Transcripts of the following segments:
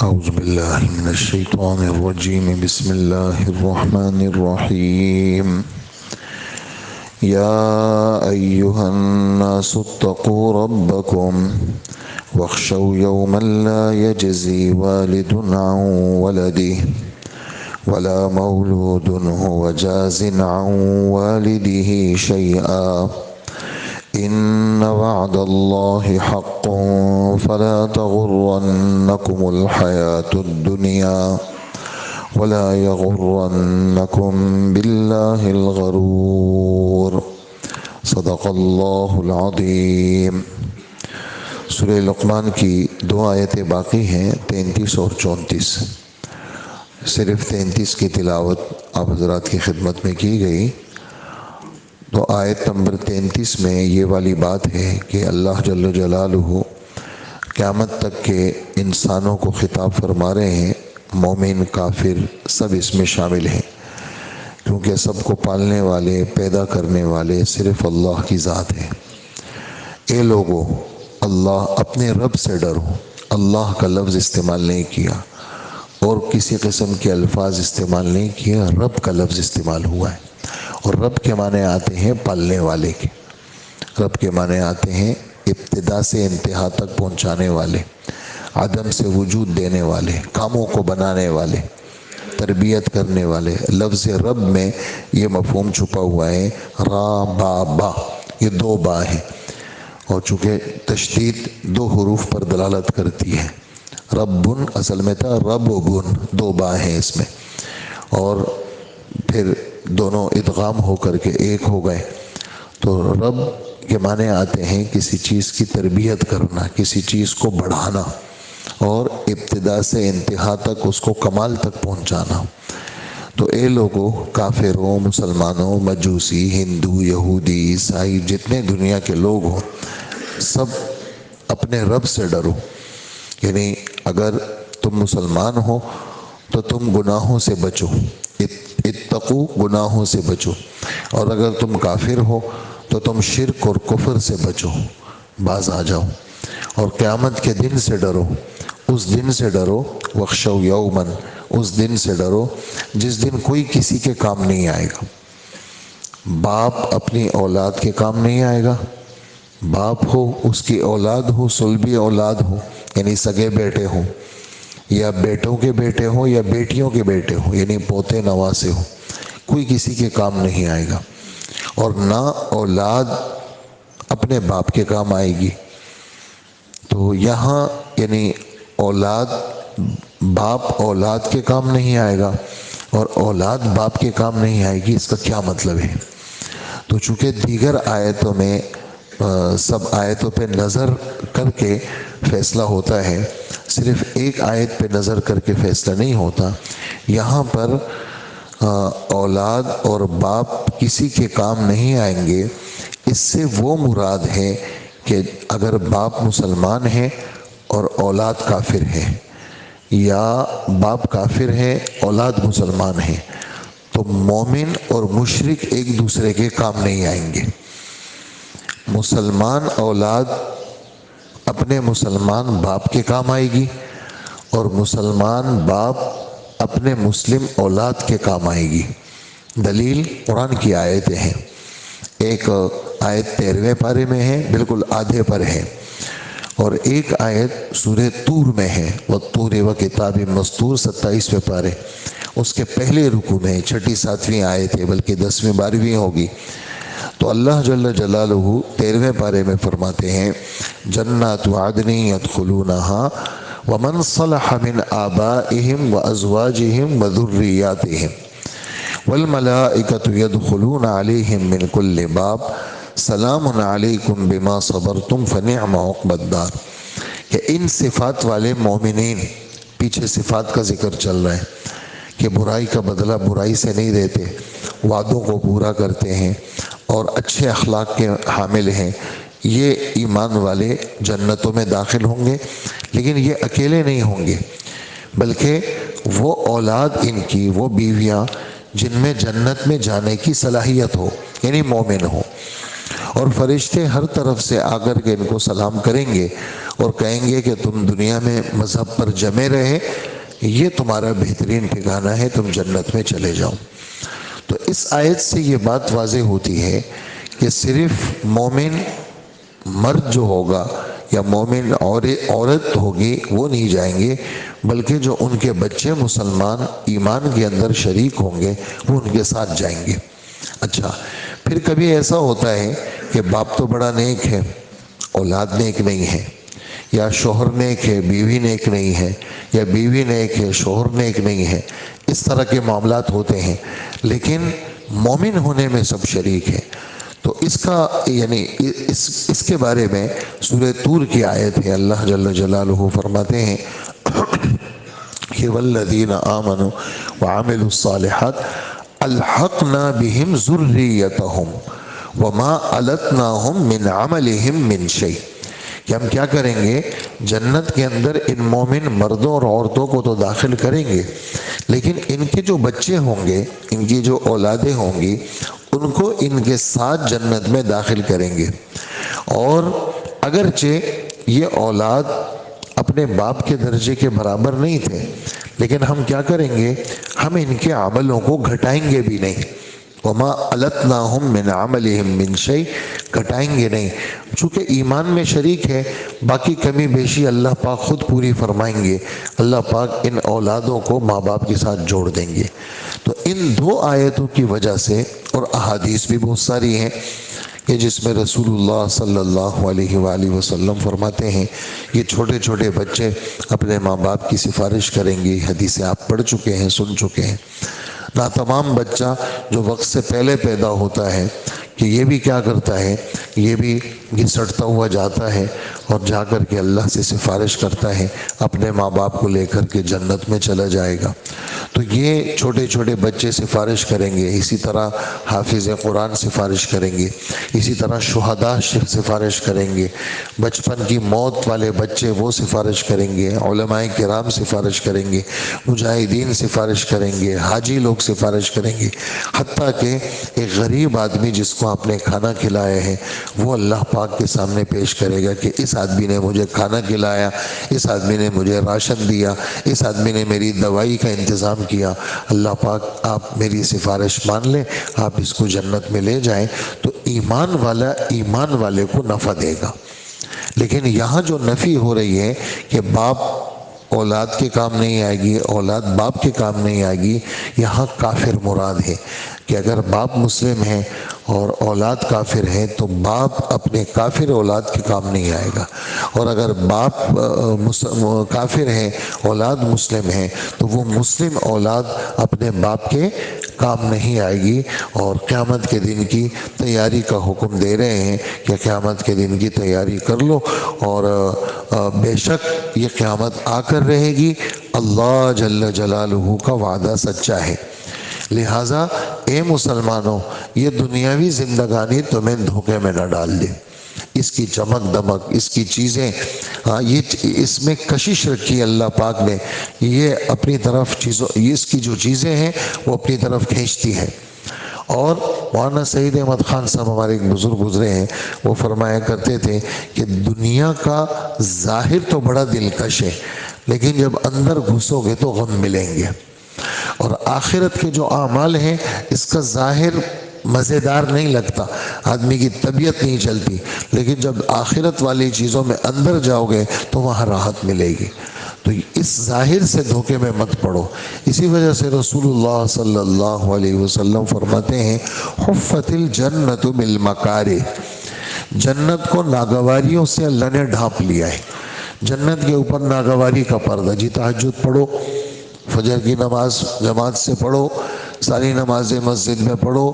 أعوذ بالله من الشيطان الرجيم بسم الله الرحمن الرحيم يا أيها الناس اتقوا ربكم واخشوا يوما لا يجزي والد عن ولده ولا مولود هو جاز عن والده شيئا إن وعد الله حق فلا تغرنكم الحياة الدنيا ولا يغرنكم بالله الغرور صدق اللہ العظیم۔ سورہ لقمان کی دو آیتیں باقی ہیں، 33 اور 34۔ صرف 33 کی تلاوت آپ حضرات کی خدمت میں کی گئی۔ تو آیت نمبر 33 میں یہ والی بات ہے کہ اللہ جل جلالہ قیامت تک کے انسانوں کو خطاب فرما رہے ہیں، مومن کافر سب اس میں شامل ہیں، کیونکہ سب کو پالنے والے پیدا کرنے والے صرف اللہ کی ذات ہے۔ اے لوگو، اللہ اپنے رب سے ڈرو۔ اللہ کا لفظ استعمال نہیں کیا اور کسی قسم کے الفاظ استعمال نہیں کیا، رب کا لفظ استعمال ہوا ہے۔ اور رب کے معنی آتے ہیں پالنے والے کے، رب کے معنی آتے ہیں ابتدا سے انتہا تک پہنچانے والے، عدم سے وجود دینے والے، کاموں کو بنانے والے، تربیت کرنے والے۔ لفظ رب میں یہ مفہوم چھپا ہوا ہے، را با با، یہ دو با ہیں، اور چونکہ تشدید دو حروف پر دلالت کرتی ہے۔ ربن اصل میں تھا ربن، دو با ہیں اس میں، اور پھر دونوں ادغام ہو کر کے ایک ہو گئے۔ تو رب کے معنی آتے ہیں کسی چیز کی تربیت کرنا، کسی چیز کو بڑھانا، اور ابتدا سے انتہا تک اس کو کمال تک پہنچانا۔ تو اے لوگوں، کافروں، مسلمانوں، مجوسی، ہندو، یہودی، عیسائی، جتنے دنیا کے لوگ ہوں، سب اپنے رب سے ڈرو۔ یعنی اگر تم مسلمان ہو تو تم گناہوں سے بچو، اتقو، گناہوں سے بچو، اور اگر تم کافر ہو تو تم شرک اور کفر سے بچو، باز آ جاؤ، اور قیامت کے دن سے ڈرو۔ اس دن سے ڈرو، وخشو یومن، اس دن سے ڈرو جس دن کوئی کسی کے کام نہیں آئے گا۔ باپ اپنی اولاد کے کام نہیں آئے گا، باپ ہو، اس کی اولاد ہو، صلبی اولاد ہو، یعنی سگے بیٹے ہوں، یا بیٹوں کے بیٹے ہوں یا بیٹیوں کے بیٹے ہوں، یعنی پوتے نواسے ہوں، کوئی کسی کے کام نہیں آئے گا۔ اور نہ اولاد اپنے باپ کے کام آئے گی۔ تو یہاں یعنی اولاد، باپ اولاد کے کام نہیں آئے گا اور اولاد باپ کے کام نہیں آئے گی۔ اس کا کیا مطلب ہے؟ تو چونکہ دیگر آیتوں میں سب آیتوں پہ نظر کر کے فیصلہ ہوتا ہے، صرف ایک آیت پہ نظر کر کے فیصلہ نہیں ہوتا۔ یہاں پر اولاد اور باپ کسی کے کام نہیں آئیں گے، اس سے وہ مراد ہے کہ اگر باپ مسلمان ہے اور اولاد کافر ہے، یا باپ کافر ہے اولاد مسلمان ہے، تو مومن اور مشرک ایک دوسرے کے کام نہیں آئیں گے۔ مسلمان اولاد اپنے مسلمان باپ کے کام آئے گی، اور مسلمان باپ اپنے مسلم اولاد کے کام آئے گی۔ دلیل قرآن کی آیتیں ہیں۔ ایک آیت 13ویں پارے میں ہے، بالکل آدھے پر ہے، اور ایک آیت سورہ طور میں ہے، وَالطُّورِ وَكِتَابٍ مَّسْطُورٍ 27ویں پارے، اس کے پہلے رکوع میں 6 7ویں آیت ہے، بلکہ 10ویں 12ویں ہوگی۔ تو اللہ جل جلالہ 13ویں پارے میں فرماتے ہیں، جنات عدن يدخلونها ومن صلح من آبائهم وأزواجهم وذرياتهم والملائكة يدخلون عليهم من كل باب سلام علیکم بما صبرتم فنعم عقبی الدار۔ کہ ان صفات والے مومنین، پیچھے صفات کا ذکر چل رہا ہے کہ برائی کا بدلہ برائی سے نہیں دیتے، وعدوں کو پورا کرتے ہیں اور اچھے اخلاق کے حامل ہیں، یہ ایمان والے جنتوں میں داخل ہوں گے۔ لیکن یہ اکیلے نہیں ہوں گے، بلکہ وہ اولاد ان کی، وہ بیویاں جن میں جنت میں جانے کی صلاحیت ہو، یعنی مومن ہو، اور فرشتے ہر طرف سے آ کر کے ان کو سلام کریں گے اور کہیں گے کہ تم دنیا میں مذہب پر جمے رہے، یہ تمہارا بہترین ٹھکانہ ہے، تم جنت میں چلے جاؤ۔ تو اس آیت سے یہ بات واضح ہوتی ہے کہ صرف مومن مرد جو ہوگا یا مومن عورت ہوگی وہ نہیں جائیں گے، بلکہ جو ان کے بچے مسلمان ایمان کے اندر شریک ہوں گے وہ ان کے ساتھ جائیں گے۔ اچھا، پھر کبھی ایسا ہوتا ہے کہ باپ تو بڑا نیک ہے، اولاد نیک نہیں ہے، یا شوہر نیک ہے بیوی نیک نہیں ہے، یا بیوی نیک ہے شوہر نیک نہیں ہے، اس طرح کے معاملات ہوتے ہیں، لیکن مومن ہونے میں سب شریک ہیں۔ تو اس کا یعنی اس کے بارے میں سورہ طور کی آیت ہے، اللہ جل جلالہ فرماتے ہیں کہ والذین آمنوا وعملوا الصالحات الحقنا بهم ذریتہم وما التناہم من عملہم من شیء، کہ ہم کیا کریں گے، جنت کے اندر ان مومن مردوں اور عورتوں کو تو داخل کریں گے، لیکن ان کے جو بچے ہوں گے، ان کی جو اولادیں ہوں گی، ان کو ان کے ساتھ جنت میں داخل کریں گے۔ اور اگرچہ یہ اولاد اپنے باپ کے درجے کے برابر نہیں تھے، لیکن ہم کیا کریں گے، ہم ان کے عملوں کو گھٹائیں گے بھی نہیں، وما التناہم من عملہم من شیء، گھٹائیں گے نہیں، چونکہ ایمان میں شریک ہے، باقی کمی بیشی اللہ پاک خود پوری فرمائیں گے، اللہ پاک ان اولادوں کو ماں باپ کے ساتھ جوڑ دیں گے۔ تو ان دو آیتوں کی وجہ سے، اور احادیث بھی بہت ساری ہیں کہ جس میں رسول اللہ صلی اللہ علیہ وآلہ وسلم فرماتے ہیں یہ چھوٹے چھوٹے بچے اپنے ماں باپ کی سفارش کریں گے، حدیثیں آپ پڑھ چکے ہیں، سن چکے ہیں۔ ناتمام بچہ جو وقت سے پہلے پیدا ہوتا ہے کہ یہ بھی کیا کرتا ہے، یہ بھی گھسٹتا ہوا جاتا ہے اور جا کر کے اللہ سے سفارش کرتا ہے، اپنے ماں باپ کو لے کر کے جنت میں چلا جائے گا۔ تو یہ چھوٹے چھوٹے بچے سفارش کریں گے، اسی طرح حافظ قرآن سفارش کریں گے، اسی طرح شہداء سفارش کریں گے، بچپن کی موت والے بچے وہ سفارش کریں گے، علماء کرام سفارش کریں گے، مجاہدین سفارش کریں گے، حاجی لوگ سفارش کریں گے، حتیٰ کہ ایک غریب آدمی جس کو آپ نے کھانا کھلایا ہے وہ اللہ پاک کے سامنے پیش کرے گا کہ اس آدمی نے مجھے کھانا کھلایا، اس آدمی نے مجھے راشن دیا، اس آدمی نے میری دوائی کا انتظام کیا، اللہ پاک آپ میری سفارش مان لیں، آپ اس کو جنت میں لے جائیں۔ تو ایمان والا ایمان والے کو نفع دے گا۔ لیکن یہاں جو نفی ہو رہی ہے کہ باپ اولاد کے کام نہیں آئے گی، اولاد باپ کے کام نہیں آئے گی، یہاں کافر مراد ہے کہ اگر باپ مسلم ہے اور اولاد کافر ہے تو باپ اپنے کافر اولاد کے کام نہیں آئے گا، اور اگر باپ کافر ہے اولاد مسلم ہے تو وہ مسلم اولاد اپنے باپ کے کام نہیں آئے گی۔ اور قیامت کے دن کی تیاری کا حکم دے رہے ہیں کہ قیامت کے دن کی تیاری کر لو، اور بے شک یہ قیامت آ کر رہے گی، اللہ جل جلالہ کا وعدہ سچا ہے۔ لہٰذا اے مسلمانوں، یہ دنیاوی زندگانی تمہیں دھوکے میں نہ ڈال دے، اس کی چمک دمک، اس کی چیزیں، یہ اس میں کشش رکھی اللہ پاک نے، یہ اپنی طرف اس کی جو چیزیں ہیں وہ اپنی طرف کھینچتی ہیں۔ اور مولانا سعید احمد خان صاحب ہمارے ایک بزرگ گزرے ہیں، وہ فرمایا کرتے تھے کہ دنیا کا ظاہر تو بڑا دلکش ہے، لیکن جب اندر گھسو گے تو غم ملیں گے، اور آخرت کے جو اعمال ہیں اس کا ظاہر مزیدار نہیں لگتا، آدمی کی طبیعت نہیں چلتی، لیکن جب آخرت والی چیزوں میں اندر جاؤ گے تو وہاں راحت ملے گی۔ تو اس ظاہر سے دھوکے میں مت پڑو۔ اسی وجہ سے رسول اللہ صلی اللہ علیہ وسلم فرماتے ہیں حفت الجنت بالمکارہ، جنت کو ناگواریوں سے اللہ نے ڈھانپ لیا ہے۔ جنت کے اوپر ناگواری کا پردہ، جی تہجد پڑھو، فجر کی نماز جماعت سے پڑھو، ساری نمازیں مسجد میں پڑھو،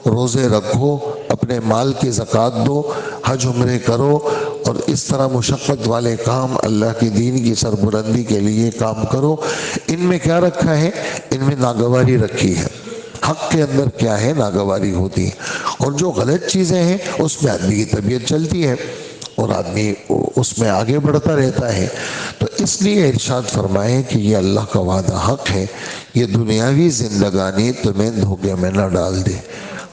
روزے رکھو، اپنے مال کی زکوٰۃ دو، حج عمرے کرو، اور اس طرح مشقت والے کام اللہ کی دین کی سربلندی کے لیے کام کرو۔ ان میں کیا رکھا ہے؟ ان میں ناگواری رکھی ہے، حق کے اندر کیا ہے؟ ناگواری ہوتی ہے، اور جو غلط چیزیں ہیں اس میں آدمی کی طبیعت چلتی ہے اور آدمی اس میں آگے بڑھتا رہتا ہے۔ تو اس لیے ارشاد فرمائے کہ یہ اللہ کا وعدہ حق ہے، یہ دنیاوی زندگانی تمہیں دھوکے میں نہ ڈال دے۔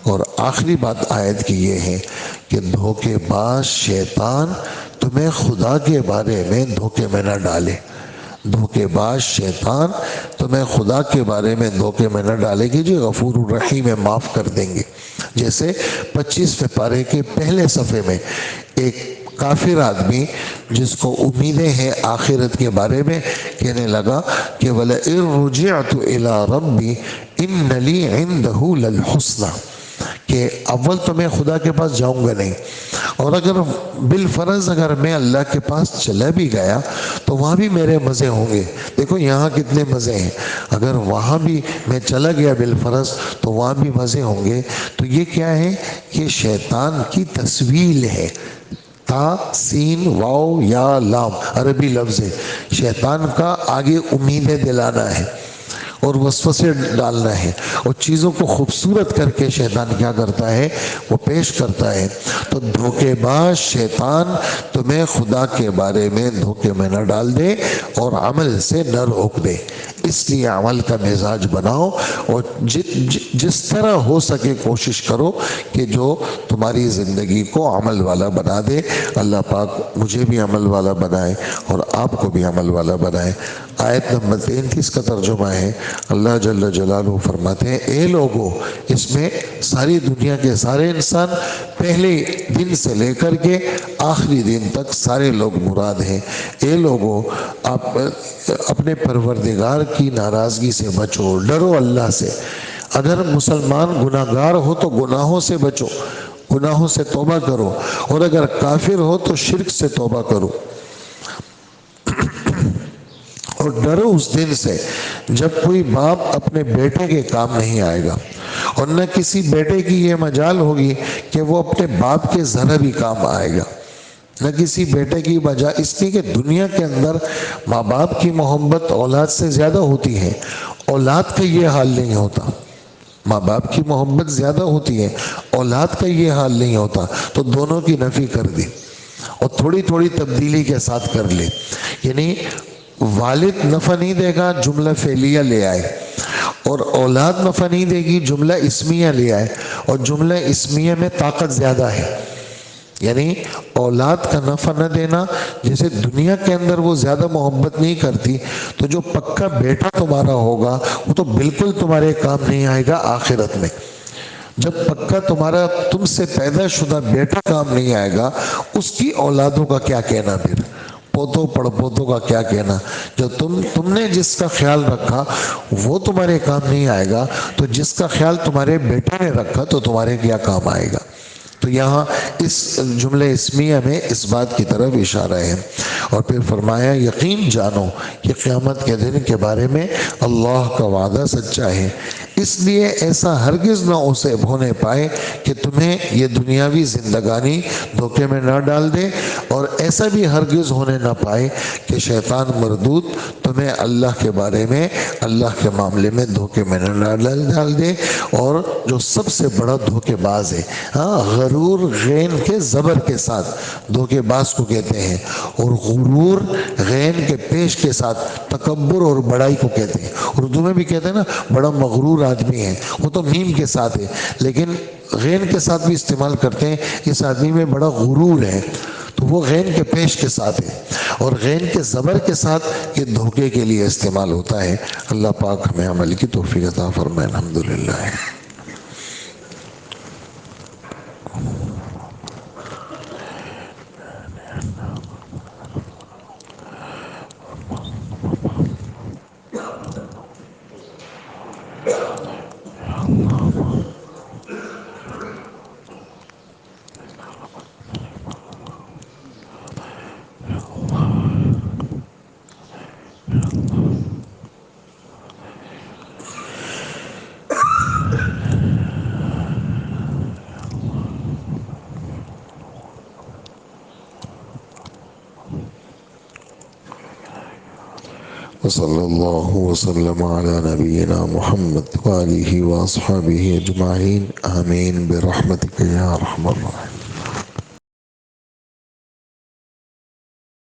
اور آخری بات آیت کی یہ ہے کہ دھوکے باز شیطان تمہیں خدا کے بارے میں دھوکے میں نہ ڈالے. دھوکے باز شیطان تمہیں خدا کے بارے میں دھوکے میں نہ ڈالے گی جی غفور الرحیم ہے، معاف کر دیں گے. جیسے 25ویں پارے کے پہلے صفحے میں ایک کافر آدمی جس کو امیدیں ہیں آخرت کے بارے میں کہنے لگا کہ وَلَئِن رُجِعْتُ إِلَىٰ رَبِّي إِنَّ لِي عِندَهُ لَلْحُسْنَى، کہ اول تو میں خدا کے پاس جاؤں گا نہیں، اور اگر بالفرض اگر میں اللہ کے پاس چلا بھی گیا تو وہاں بھی میرے مزے ہوں گے. دیکھو یہاں کتنے مزے ہیں، اگر وہاں بھی میں چلا گیا بالفرض تو وہاں بھی مزے ہوں گے. تو یہ کیا ہے؟ یہ شیطان کی تسویل ہے. تا سین واو یا لام عربی لفظ ہے. شیطان کا آگے امیدیں دلانا ہے اور وسوسے ڈالنا ہے، اور چیزوں کو خوبصورت کر کے شیطان کیا کرتا ہے؟ وہ پیش کرتا ہے. تو دھوکے باز شیطان تمہیں خدا کے بارے میں دھوکے میں نہ ڈال دے اور عمل سے نہ روک دے. اس لیے عمل کا مزاج بناؤ اور جس طرح ہو سکے کوشش کرو کہ جو تمہاری زندگی کو عمل والا بنا دے. اللہ پاک مجھے بھی عمل والا بنائے اور آپ کو بھی عمل والا بنائے. آیت نمبر 33 کا ترجمہ ہے، اللہ جل جلالہ فرماتے ہیں اے لوگو، اس میں ساری دنیا کے سارے انسان پہلے دن سے لے کر کے آخری دن تک سارے لوگ مراد ہیں. اے لوگو، آپ اپنے پروردگار کی ناراضگی سے بچو، ڈرو اللہ سے. اگر مسلمان گناہ گار ہو تو گناہوں سے بچو، گناہوں سے توبہ کرو، اور اگر کافر ہو تو شرک سے توبہ کرو. اور ڈرو اس دن سے جب کوئی باپ اپنے بیٹے کے کام نہیں آئے گا، اور نہ کسی بیٹے کی یہ مجال ہوگی کہ وہ اپنے باپ کے ذرا بھی کام آئے گا. نہ کسی بیٹے کی وجہ، اس لیے کہ دنیا کے اندر ماں باپ کی محبت اولاد سے زیادہ ہوتی ہے، اولاد کا یہ حال نہیں ہوتا. ماں باپ کی محبت زیادہ ہوتی ہے، اولاد کا یہ حال نہیں ہوتا. تو دونوں کی نفی کر دی اور تھوڑی تھوڑی تبدیلی کے ساتھ کر لے. یعنی والد نفع نہیں دے گا، جملہ فعلیہ لے آئے، اور اولاد نفع نہیں دے گی، جملہ اسمیہ لے آئے. اور جملہ اسمیہ میں طاقت زیادہ ہے، یعنی اولاد کا نفع نہ دینا. جیسے دنیا کے اندر وہ زیادہ محبت نہیں کرتی، تو جو پکا بیٹا تمہارا ہوگا وہ تو بالکل تمہارے کام نہیں آئے گا آخرت میں. جب پکا تمہارا تم سے پیدا شدہ بیٹا کام نہیں آئے گا، اس کی اولادوں کا کیا کہنا، پھر پوتوں پڑ پوتوں کا کیا کہنا. جو تم نے جس کا خیال رکھا وہ تمہارے کام نہیں آئے گا، تو جس کا خیال تمہارے بیٹے نے رکھا تو تمہارے کیا کام آئے گا. تو یہاں اس جملہ اسمیہ میں اس بات کی طرف اشارہ ہے. اور پھر فرمایا یقین جانو کہ قیامت کے دن کے بارے میں اللہ کا وعدہ سچا ہے، اس لیے ایسا ہرگز نہ اسے ہونے پائے کہ تمہیں یہ دنیاوی زندگانی دھوکے میں نہ ڈال دے، اور ایسا بھی ہرگز ہونے نہ پائے کہ شیطان مردود تمہیں اللہ کے بارے میں، اللہ کے معاملے میں دھوکے میں نہ ڈال دے. اور جو سب سے بڑا دھوکے باز ہے، غرور غین کے زبر کے ساتھ دھوکے باز کو کہتے ہیں، اور غرور غین کے پیش کے ساتھ تکبر اور بڑائی کو کہتے ہیں. اردو میں بھی کہتے ہیں نا بڑا مغرور آدمی ہے، وہ تو میم کے ساتھ ہے لیکن غین کے ساتھ بھی استعمال کرتے ہیں، اس آدمی میں بڑا غرور ہے، تو وہ غین کے پیش کے ساتھ ہے. اور غین کے زبر کے ساتھ یہ دھوکے کے لیے استعمال ہوتا ہے. اللہ پاک ہمیں عمل کی توفیق عطا فرمائے. الحمدللہ. وصلی اللہ وسلم علی نبینا محمد وآلہ واصحابہ اجمعین. آمین برحمتک یا ارحم الراحمین.